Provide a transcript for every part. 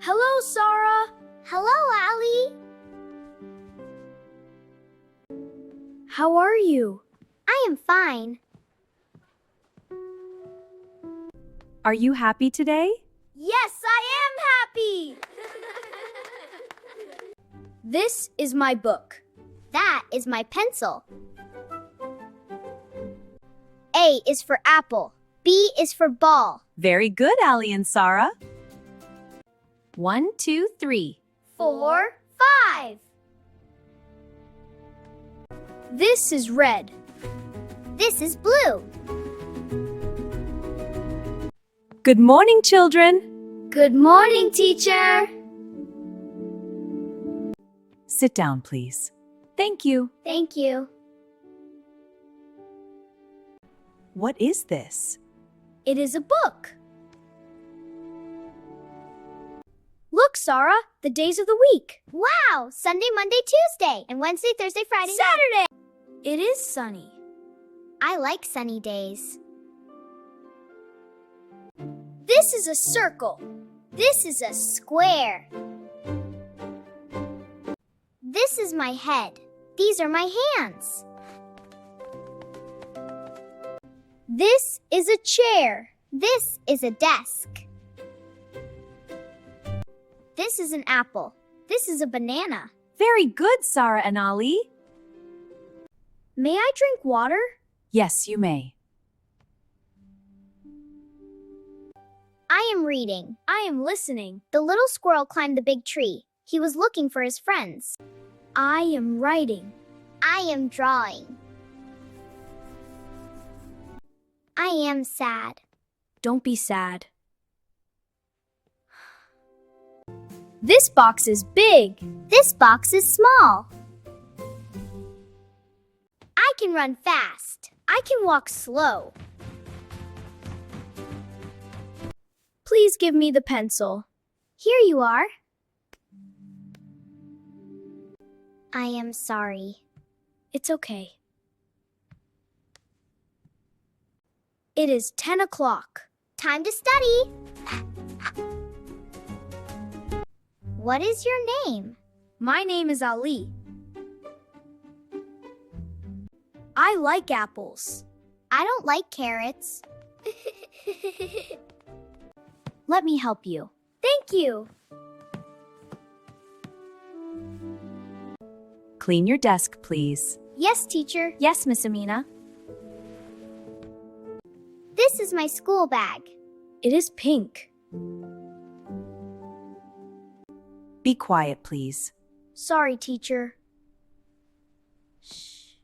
Hello, Sara. Hello, Ali. How are you? I am fine. Are you happy today? Yes, I am happy! This is my book. That is my pencil. A is for apple. B is for ball. Very good, Ali and Sara. 1, 2, 3. 4, 5. This is red. This is blue. Good morning, children. Good morning, teacher. Sit down, please. Thank you. Thank you. What is this? It is a book. Look, Sara, the days of the week. Wow! Sunday, Monday, Tuesday, and Wednesday, Thursday, Friday, Saturday! It is sunny. I like sunny days. This is a circle. This is a square. This is my head. These are my hands. This is a chair. This is a desk. This is an apple. This is a banana. Very good, Sara and Ali. May I drink water? Yes, you may. I am reading. I am listening. The little squirrel climbed the big tree. He was looking for his friends. I am writing. I am drawing. I am sad. Don't be sad. This box is big. This box is small. I can run fast. I can walk slow. Please give me the pencil. Here you are. I am sorry. It's okay. It is 10 o'clock. Time to study. What is your name? My name is Ali. I like apples. I don't like carrots. Let me help you. Thank you. Clean your desk, please. Yes, teacher. Yes, Miss Amina. This is my school bag. It is pink. Be quiet, please. Sorry, teacher. Shh.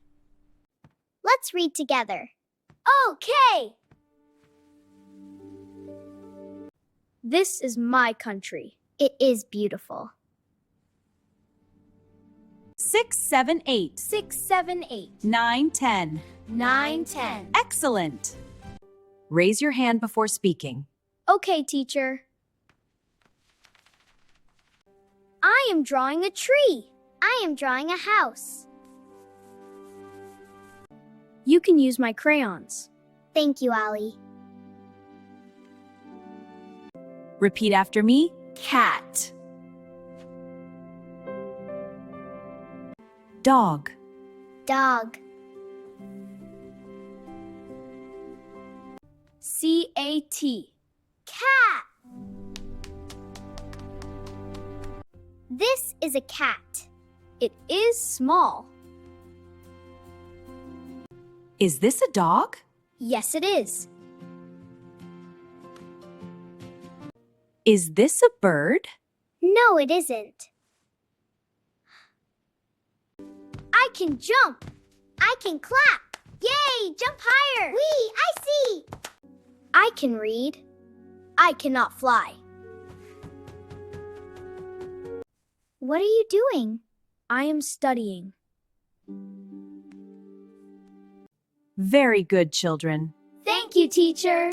Let's read together. Okay. This is my country. It is beautiful. 6, 7, 8. 6, 7, 8. 9, 10. 9, 10. Excellent. Raise your hand before speaking. Okay, teacher. I am drawing a tree. I am drawing a house. You can use my crayons. Thank you, Ali. Repeat after me. Cat. Dog. Dog. C-A-T. Cat. This is a cat. It is small. Is this a dog? Yes, it is. Is this a bird? No, it isn't. I can jump. I can clap. Yay, jump higher. Whee, I see. I can read. I cannot fly. What are you doing? I am studying. Very good, children. Thank you, teacher.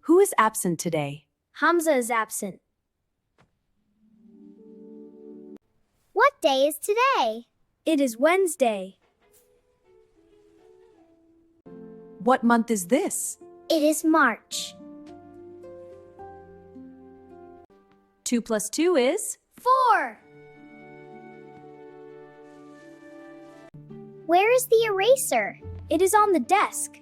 Who is absent today? Hamza is absent. What day is today? It is Wednesday. What month is this? It is March. 2 plus 2 is? 4. Where is the eraser? It is on the desk.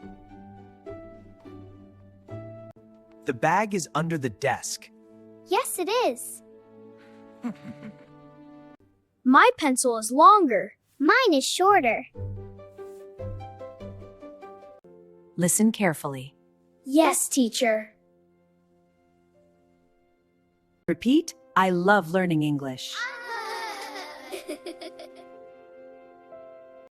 The bag is under the desk. Yes, it is. My pencil is longer. Mine is shorter. Listen carefully. Yes, teacher. Repeat, I love learning English.